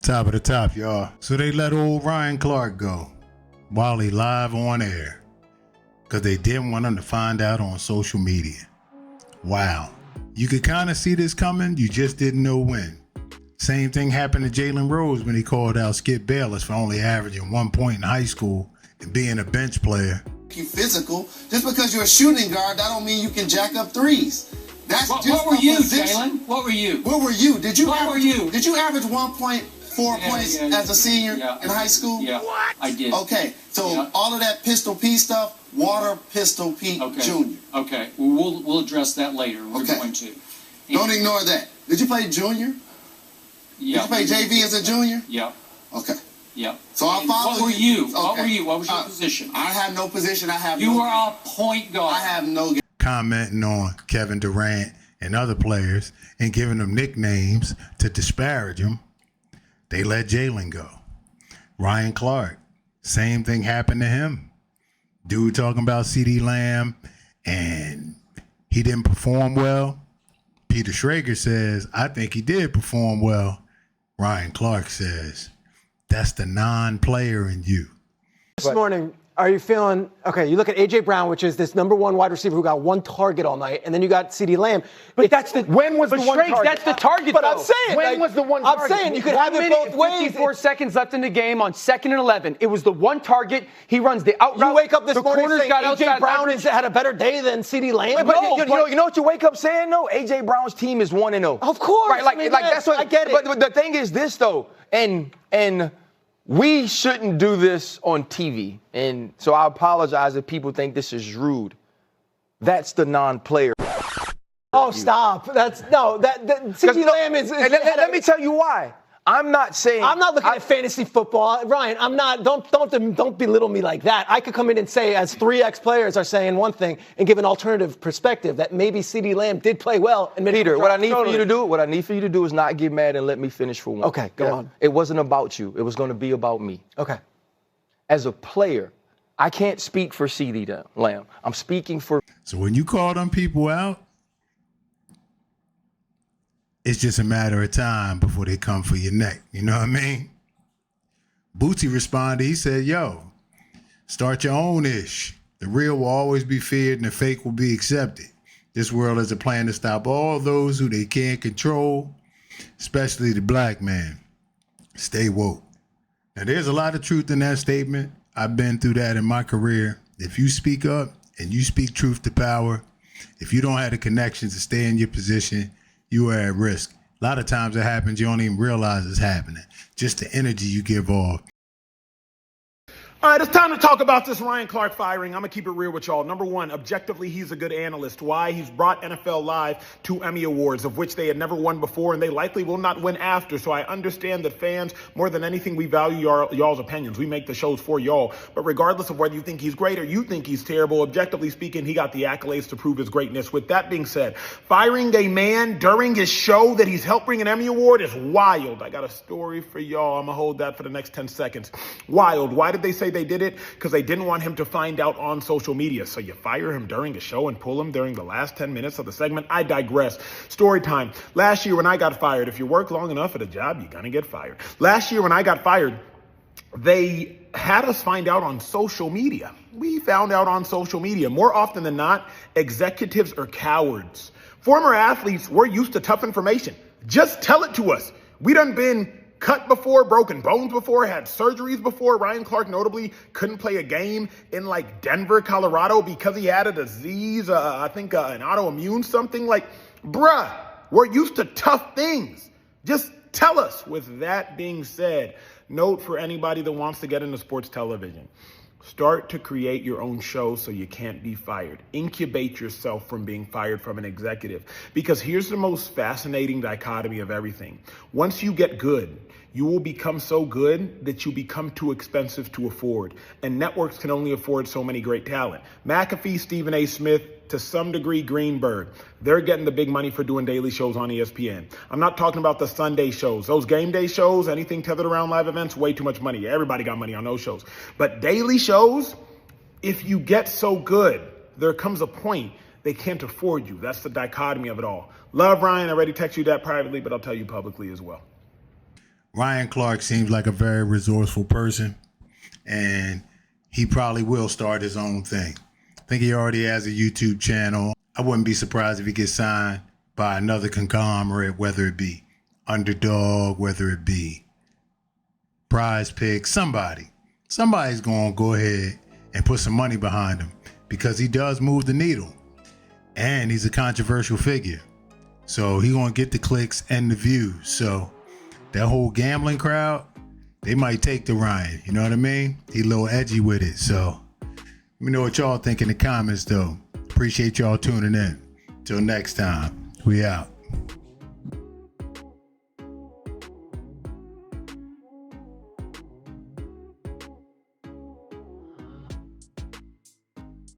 Top of the top, y'all. So they let old Ryan Clark go while he live on air because they didn't want him to find out on social media. Wow. You could kind of see this coming. You just didn't know when. Same thing happened to Jalen Rose when he called out Skip Bayless for only averaging 1 point in high school and being a bench player. You physical. Just because you're a shooting guard, that don't mean you can jack up threes. That's what just were you, position. Jalen? What were you? What were you? Did you Did you average 1.4 points as a senior in high school? Yeah, what? I did. Okay, so all of that Pistol P stuff, Water Pistol Pete Jr. Okay, well, we'll address that later. We're going to. Don't ignore that. Did you play junior? Yeah. Did you play JV as a junior? Yeah. Okay. Yeah. So I follow you. What were you? Okay. What were you? What was your position? I have no position. You were a point guard. I have no. Commenting on Kevin Durant and other players and giving them nicknames to disparage them, they let Jalen go. Ryan Clark, same thing happened to him. Dude talking about CeeDee Lamb and he didn't perform well. Peter Schrager says, I think he did perform well. Ryan Clark says, that's the non-player in you. This morning, are you feeling, okay, you look at A.J. Brown, which is this number one wide receiver who got one target all night, and then you got CeeDee Lamb. But that's the when was the one target? That's the target, but though. I'm saying, when was the one target? I'm saying you could have it both ways. 54 seconds left in the game on 2nd and 11. It was the one target. He runs the out route. You wake up this morning saying A.J. Brown had a better day than CeeDee Lamb? You know what you wake up saying, though? A.J. Brown's team is 1-0. Of course. Right, like that's what I get it. But the thing is this, though, and we shouldn't do this on TV. And so I apologize if people think this is rude. That's the non-player. Oh, stop. CeeDee Lamb is let me tell you why. I'm not looking at fantasy football. Ryan, I'm not. Don't belittle me like that. I could come in and say, as 3X players are saying one thing and give an alternative perspective that maybe CeeDee Lamb did play well. And Peter, what I need for you to do is not get mad and let me finish for one. Okay, go on. It wasn't about you. It was going to be about me. Okay. As a player, I can't speak for CeeDee Lamb. I'm speaking for. So when you call them people out, it's just a matter of time before they come for your neck. You know what I mean? Boosie responded. He said, yo, start your own ish. The real will always be feared and the fake will be accepted. This world has a plan to stop all those who they can't control, especially the black man. Stay woke. Now, there's a lot of truth in that statement. I've been through that in my career. If you speak up and you speak truth to power, if you don't have the connections to stay in your position, you are at risk. A lot of times it happens, you don't even realize it's happening. Just the energy you give off. All right, it's time to talk about this Ryan Clark firing. I'm going to keep it real with y'all. Number one, objectively, he's a good analyst. Why? He's brought NFL Live 2 Emmy Awards, of which they had never won before, and they likely will not win after. So I understand that fans, more than anything, we value y'all's opinions. We make the shows for y'all. But regardless of whether you think he's great or you think he's terrible, objectively speaking, he got the accolades to prove his greatness. With that being said, firing a man during his show that he's helped bring an Emmy Award is wild. I got a story for y'all. I'm going to hold that for the next 10 seconds. Wild. Why did they say they did it? Because they didn't want him to find out on social media. So you fire him during a show and pull him during the last 10 minutes of the segment? I digress. Story time. Last year when I got fired, if you work long enough at a job, you're going to get fired. Last year when I got fired, they had us find out on social media. We found out on social media. More often than not, executives are cowards. Former athletes, we're used to tough information. Just tell it to us. We done been cut before, broken bones before, had surgeries before. Ryan Clark notably couldn't play a game in like Denver, Colorado because he had a disease, I think an autoimmune something. Like, bruh, we're used to tough things. Just tell us. With that being said, note for anybody that wants to get into sports television. Start to create your own show so you can't be fired. Incubate yourself from being fired from an executive. Because here's the most fascinating dichotomy of everything. Once you get good, you will become so good that you become too expensive to afford. And networks can only afford so many great talent. McAfee, Stephen A. Smith, to some degree Greenberg, they're getting the big money for doing daily shows on ESPN. I'm not talking about the Sunday shows. Those game day shows, anything tethered around live events, way too much money. Everybody got money on those shows. But daily shows, if you get so good, there comes a point they can't afford you. That's the dichotomy of it all. Love, Ryan. I already texted you that privately, but I'll tell you publicly as well. Ryan Clark seems like a very resourceful person, and he probably will start his own thing. I think he already has a YouTube channel. I wouldn't be surprised if he gets signed by another conglomerate, whether it be Underdog, whether it be Prize Picks, somebody's going to go ahead and put some money behind him because he does move the needle and he's a controversial figure. So he's going to get the clicks and the views. So that whole gambling crowd, they might take to Ryan. You know what I mean? He a little edgy with it. So let me know what y'all think in the comments though. Appreciate y'all tuning in. Till next time, we out.